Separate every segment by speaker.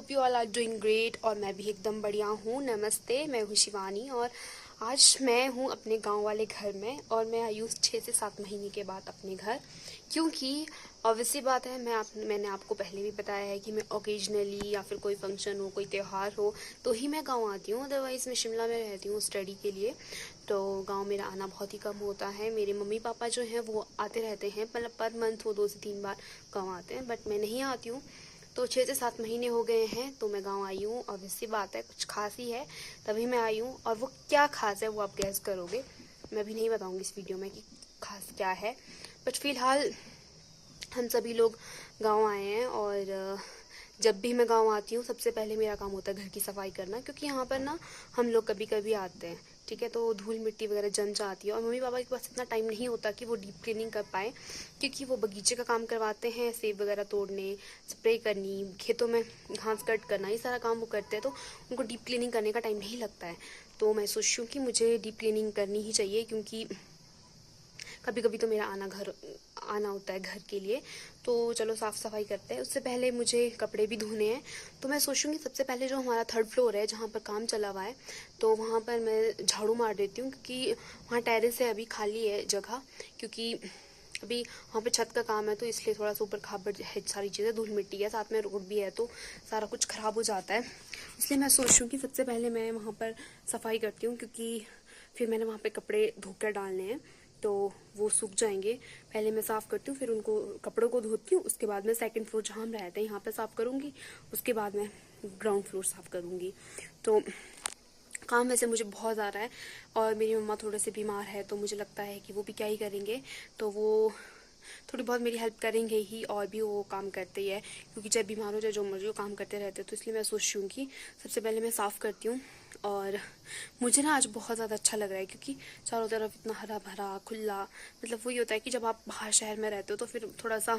Speaker 1: Hope you all are doing great. और मैं भी एकदम बढ़िया हूँ। नमस्ते, मैं हूँ शिवानी और आज मैं हूँ अपने गांव वाले घर में। और मैं आई हूँ 6 से 7 महीने के बाद अपने घर, क्योंकि ऑब्वियसली बात है, मैंने आपको पहले भी बताया है कि मैं ओकेजनली या फिर कोई फंक्शन हो, कोई त्यौहार हो तो ही मैं गांव आती हूँ। अदरवाइज़ मैं शिमला में रहती हूँ स्टडी के लिए, तो गांव मेरा आना बहुत ही कम होता है। मेरे मम्मी पापा जो हैं वो आते रहते हैं, मतलब पर मंथ वो 2 से 3 बार गाँव आते हैं, बट मैं नहीं आती हूँ। तो 6 से 7 महीने हो गए हैं तो मैं गांव आई हूँ। ऑब्वियसली बात है, कुछ खास ही है तभी मैं आई हूँ, और वो क्या खास है वो आप गैस करोगे। मैं भी नहीं बताऊँगी इस वीडियो में कि खास क्या है, बट फिलहाल हम सभी लोग गांव आए हैं। और जब भी मैं गांव आती हूँ सबसे पहले मेरा काम होता है घर की सफाई करना, क्योंकि यहाँ पर ना हम लोग कभी कभी आते हैं, ठीक है, तो धूल मिट्टी वगैरह जम जाती है और मम्मी पापा के पास इतना टाइम नहीं होता कि वो डीप क्लीनिंग कर पाए, क्योंकि वो बगीचे का काम करवाते हैं, सेब वगैरह तोड़ने, स्प्रे करनी, खेतों में घास कट करना, ये सारा काम वो करते हैं, तो उनको डीप क्लीनिंग करने का टाइम नहीं लगता है। तो मैं सोचती हूँ कि मुझे डीप क्लीनिंग करनी ही चाहिए, क्योंकि कभी कभी तो मेरा आना होता है घर के लिए। तो चलो साफ़ सफाई करते हैं। उससे पहले मुझे कपड़े भी धोने हैं, तो मैं सोचूंगी सबसे पहले जो हमारा 3rd फ्लोर है जहाँ पर काम चला हुआ है, तो वहाँ पर मैं झाड़ू मार देती हूँ, क्योंकि वहाँ टेरेस है, अभी खाली है जगह, क्योंकि अभी वहाँ पे छत का काम है, तो इसलिए थोड़ा सा ऊपर खाबड़ है, सारी चीज़ें धूल मिट्टी है, साथ में रोड भी है, तो सारा कुछ ख़राब हो जाता है। इसलिए मैं सोच रही हूँ कि सबसे पहले मैं वहाँ पर सफाई करती हूँ, क्योंकि फिर मैंने वहाँ पे कपड़े धोकर डालने हैं, तो वो सूख जाएंगे। पहले मैं साफ़ करती हूँ, फिर उनको कपड़ों को धोती हूँ, उसके बाद मैं 2nd फ्लोर जहाँ हम रहते हैं यहाँ पे साफ़ करूँगी, उसके बाद मैं ग्राउंड फ्लोर साफ़ करूँगी। तो काम वैसे मुझे बहुत ज़्यादा है, और मेरी मम्मा थोड़े से बीमार है, तो मुझे लगता है कि वो भी क्या ही करेंगे, तो वो थोड़ी बहुत मेरी हेल्प करेंगे ही, और भी वो काम करते ही है, क्योंकि चाहे बीमार हो चाहे जो मर्जी हो काम करते रहते हैं। तो इसलिए मैं सोच रही हूँ कि सबसे पहले मैं साफ़ करती हूँ। और मुझे ना आज बहुत ज़्यादा अच्छा लग रहा है, क्योंकि चारों तरफ इतना हरा भरा खुला, मतलब वही होता है कि जब आप बाहर शहर में रहते हो तो फिर थोड़ा सा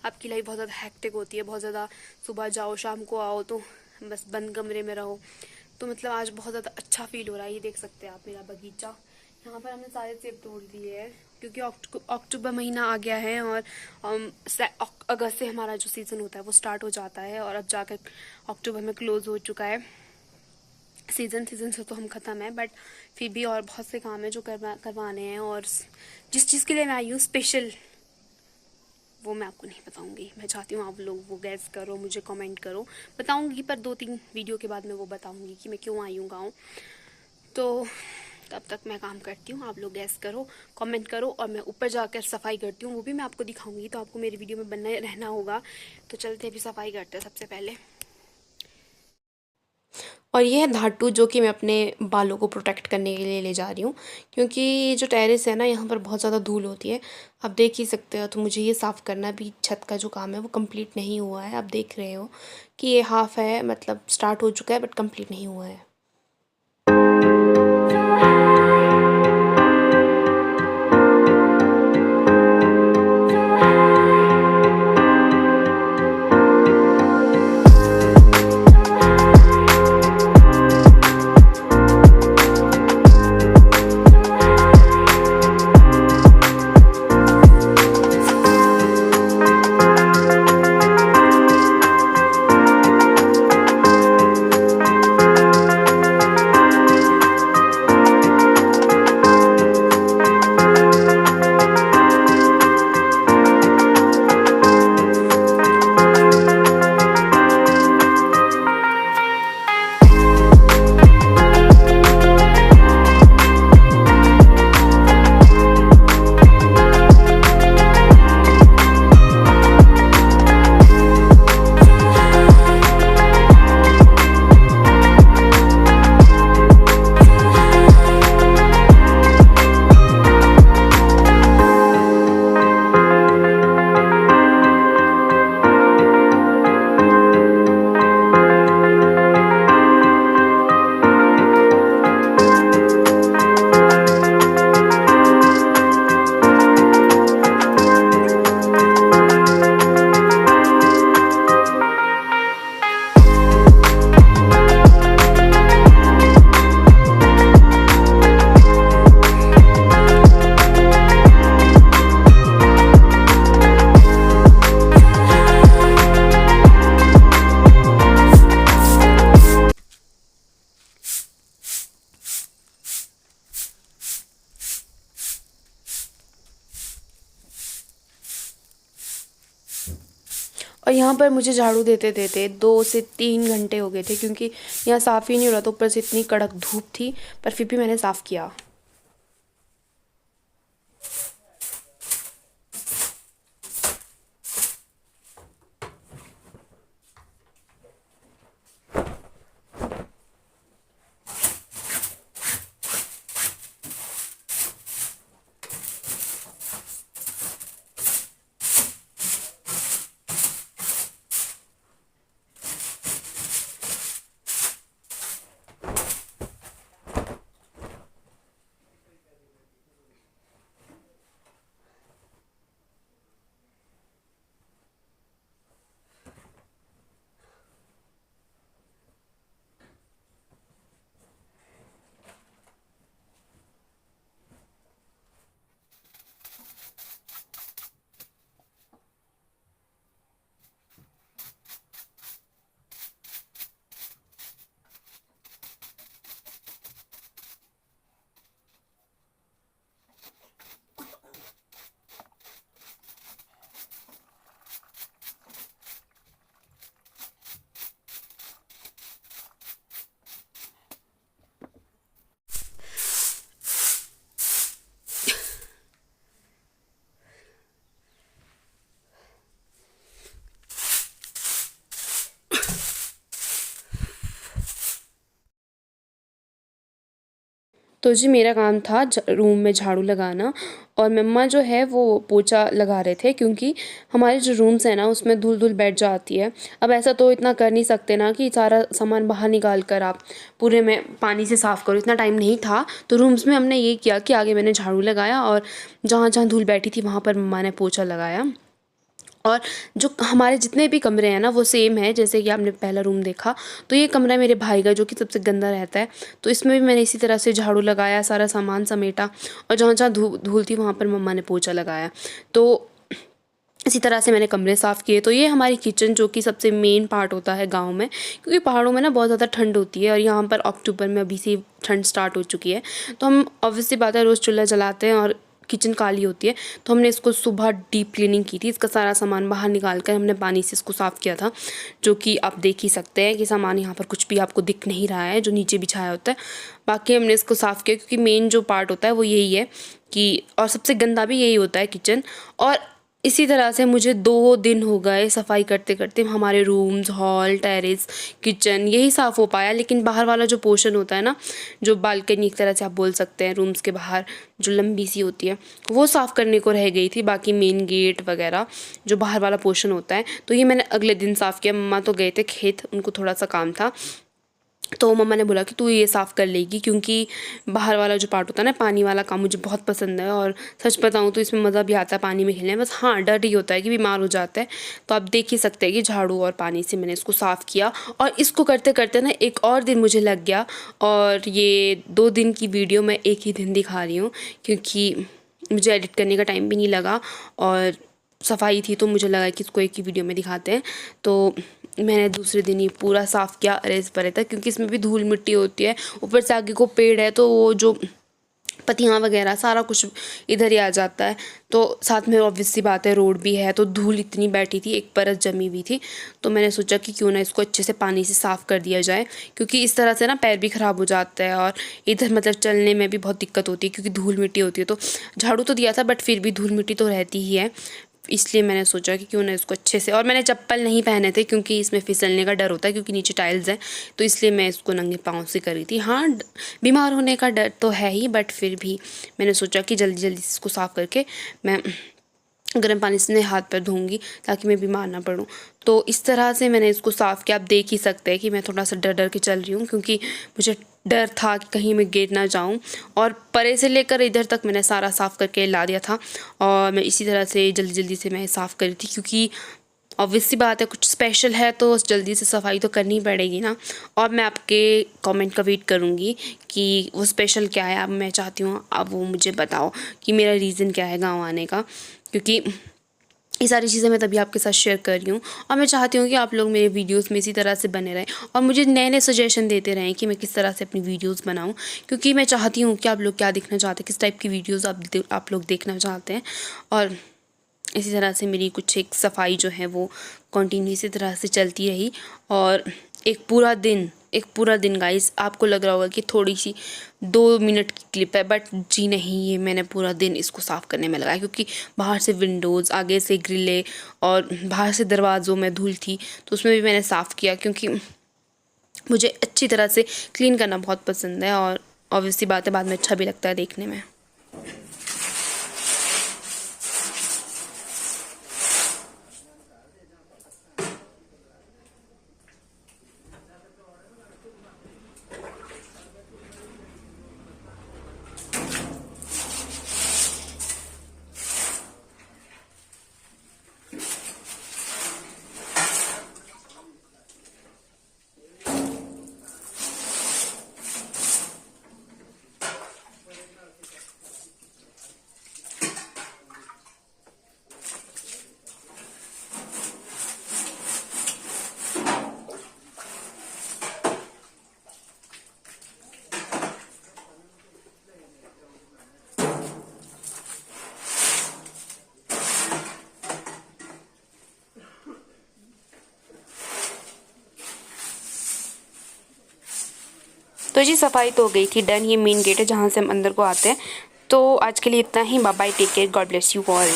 Speaker 1: आपकी लाइफ बहुत ज़्यादा हैक्टिक होती है, बहुत ज़्यादा सुबह जाओ शाम को आओ, तो बस बंद कमरे में रहो। तो मतलब आज बहुत ज़्यादा अच्छा फील हो रहा है। ये देख सकते हैं आप मेरा बगीचा, यहाँ पर हमने सारे सेब तोड़ दिए हैं, क्योंकि अक्टूबर महीना आ गया है, और अगस्त से हमारा जो सीज़न होता है वो स्टार्ट हो जाता है, और अब जाकर अक्टूबर में क्लोज हो चुका है सीज़न से तो हम ख़त्म है, बट फिर भी और बहुत से काम है जो करवाने हैं। और जिस चीज़ के लिए मैं आई हूँ स्पेशल, वो मैं आपको नहीं बताऊंगी। मैं चाहती हूँ आप लोग वो गैस करो, मुझे कमेंट करो, बताऊंगी, पर 2-3 वीडियो के बाद मैं वो बताऊंगी कि मैं क्यों आई हूँ गाँव। तो तब तक मैं काम करती हूँ, आप लोग गैस करो, कमेंट करो, और मैं ऊपर जाकर सफाई करती हूँ, वो भी मैं आपको दिखाऊंगी, तो आपको मेरी वीडियो में बनना रहना होगा। तो चलते अभी सफाई करते हैं सबसे पहले। और ये है धातु, जो कि मैं अपने बालों को प्रोटेक्ट करने के लिए ले जा रही हूँ, क्योंकि जो टेरेस है ना यहाँ पर बहुत ज़्यादा धूल होती है, आप देख ही सकते हो। तो मुझे ये साफ़ करना भी, छत का जो काम है वो कंप्लीट नहीं हुआ है। आप देख रहे हो कि ये हाफ है, मतलब स्टार्ट हो चुका है बट कंप्लीट नहीं हुआ है। और यहाँ पर मुझे झाड़ू देते देते 2 से 3 घंटे हो गए थे, क्योंकि यहाँ साफ़ ही नहीं हो रहा था। ऊपर से इतनी कड़क धूप थी, पर फिर भी मैंने साफ़ किया। तो जी मेरा काम था रूम में झाड़ू लगाना, और मम्मा जो है वो पोछा लगा रहे थे, क्योंकि हमारे जो रूम्स हैं ना उसमें धूल धूल बैठ जाती है। अब ऐसा तो इतना कर नहीं सकते ना कि सारा सामान बाहर निकाल कर आप पूरे में पानी से साफ़ करो, इतना टाइम नहीं था। तो रूम्स में हमने ये किया कि आगे मैंने झाड़ू लगाया, और जहाँ जहाँ धूल बैठी थी वहाँ पर मम्मा ने पोछा लगाया। और जो हमारे जितने भी कमरे हैं ना वो सेम है, जैसे कि आपने पहला रूम देखा, तो ये कमरा मेरे भाई का जो कि सबसे गंदा रहता है। तो इसमें भी मैंने इसी तरह से झाड़ू लगाया, सारा सामान समेटा, और जहाँ जहाँ धूल थी वहाँ पर मम्मा ने पोछा लगाया। तो इसी तरह से मैंने कमरे साफ़ किए। तो ये हमारी किचन, जो कि सबसे मेन पार्ट होता है गाँव में, क्योंकि पहाड़ों में ना बहुत ज़्यादा ठंड होती है, और यहाँ पर अक्टूबर में अभी से ठंड स्टार्ट हो चुकी है। तो हम ऑब्वियसली बात है रोज़ चूल्हा जलाते हैं और किचन काली होती है। तो हमने इसको सुबह डीप क्लीनिंग की थी, इसका सारा सामान बाहर निकाल कर हमने पानी से इसको साफ़ किया था, जो कि आप देख ही सकते हैं कि सामान यहाँ पर कुछ भी आपको दिख नहीं रहा है जो नीचे बिछाया होता है। बाकी हमने इसको साफ़ किया, क्योंकि मेन जो पार्ट होता है वो यही है कि, और सबसे गंदा भी यही होता है किचन। और इसी तरह से मुझे 2 दिन हो गए सफाई करते करते। हमारे रूम्स, हॉल, टेरेस, किचन यही साफ़ हो पाया, लेकिन बाहर वाला जो पोर्शन होता है ना, जो बालकनी एक तरह से आप बोल सकते हैं, रूम्स के बाहर जो लंबी सी होती है, वो साफ़ करने को रह गई थी। बाकी मेन गेट वगैरह जो बाहर वाला पोर्शन होता है, तो ये मैंने अगले दिन साफ़ किया। मम्मा तो गए थे खेत, उनको थोड़ा सा काम था, तो मम्मा ने बोला कि तू ये साफ़ कर लेगी, क्योंकि बाहर वाला जो पार्ट होता है ना, पानी वाला काम, मुझे बहुत पसंद है। और सच बताऊँ तो इसमें मज़ा भी आता है पानी में खेलने में। बस हाँ, डर ही होता है कि बीमार हो जाता है। तो आप देख ही सकते हैं कि झाड़ू और पानी से मैंने इसको साफ़ किया, और इसको करते करते ना एक और दिन मुझे लग गया। और ये 2 दिन की वीडियो मैं एक ही दिन दिखा रही हूँ, क्योंकि मुझे एडिट करने का टाइम भी नहीं लगा, और सफाई थी तो मुझे लगा कि इसको एक ही वीडियो में दिखाते हैं। तो मैंने दूसरे दिन ही पूरा साफ़ किया अरेज परे तक, क्योंकि इसमें भी धूल मिट्टी होती है। ऊपर से आगे को पेड़ है, तो वो जो पत्तियाँ वगैरह सारा कुछ इधर ही आ जाता है। तो साथ में ऑब्वियस सी बात है रोड भी है, तो धूल इतनी बैठी थी, एक परत जमी हुई थी। तो मैंने सोचा कि क्यों ना इसको अच्छे से पानी से साफ़ कर दिया जाए, क्योंकि इस तरह से ना पैर भी ख़राब हो जाता है, और इधर मतलब चलने में भी बहुत दिक्कत होती है, क्योंकि धूल मिट्टी होती है। तो झाड़ू तो दिया था, बट फिर भी धूल मिट्टी तो रहती ही है। इसलिए मैंने सोचा कि क्यों ना इसको अच्छे से, और मैंने चप्पल नहीं पहने थे, क्योंकि इसमें फिसलने का डर होता है, क्योंकि नीचे टाइल्स हैं। तो इसलिए मैं इसको नंगे पाँव से करी थी। हाँ, बीमार होने का डर तो है ही, बट फिर भी मैंने सोचा कि जल्दी जल्दी इसको साफ़ करके मैं गर्म पानी से हाथ पैर धोऊंगी, ताकि मैं बीमार ना पड़ूं। तो इस तरह से मैंने इसको साफ़ किया। आप देख ही सकते हैं कि मैं थोड़ा सा डर डर के चल रही हूँ, क्योंकि मुझे डर था कि कहीं मैं गिर ना जाऊं। और परे से लेकर इधर तक मैंने सारा साफ़ करके ला दिया था, और मैं इसी तरह से जल्दी जल्दी से मैं साफ़ करी थी, क्योंकि ऑब्वियस सी बात है कुछ स्पेशल है तो जल्दी से सफाई तो करनी पड़ेगी ना। और मैं आपके कमेंट का वेट करूँगी कि वो स्पेशल क्या है। अब मैं चाहती हूँ अब वो मुझे बताओ कि मेरा रीज़न क्या है गाँव आने का, क्योंकि ये सारी चीज़ें मैं तभी आपके साथ शेयर कर रही हूँ। और मैं चाहती हूँ कि आप लोग मेरे वीडियोस में इसी तरह से बने रहें, और मुझे नए नए सजेशन देते रहें कि मैं किस तरह से अपनी वीडियोस बनाऊँ, क्योंकि मैं चाहती हूँ कि आप लोग क्या देखना चाहते हैं, किस टाइप की वीडियोस आप लोग देखना चाहते हैं। और इसी तरह से मेरी कुछ एक सफाई जो है वो कंटिन्यू इसी तरह से चलती रही। और एक पूरा दिन गाइस, आपको लग रहा होगा कि थोड़ी सी 2 मिनट की क्लिप है, बट जी नहीं, ये मैंने पूरा दिन इसको साफ़ करने में लगाया, क्योंकि बाहर से विंडोज़, आगे से ग्रिलें और बाहर से दरवाज़ों में धूल थी, तो उसमें भी मैंने साफ़ किया, क्योंकि मुझे अच्छी तरह से क्लीन करना बहुत पसंद है और ऑब्वियसली बात है, बाद में अच्छा भी लगता है देखने में। तो जी सफाई तो हो गई थी डन। ये मेन गेट है जहाँ से हम अंदर को आते हैं। तो आज के लिए इतना ही। Bye bye, take care, God bless you all.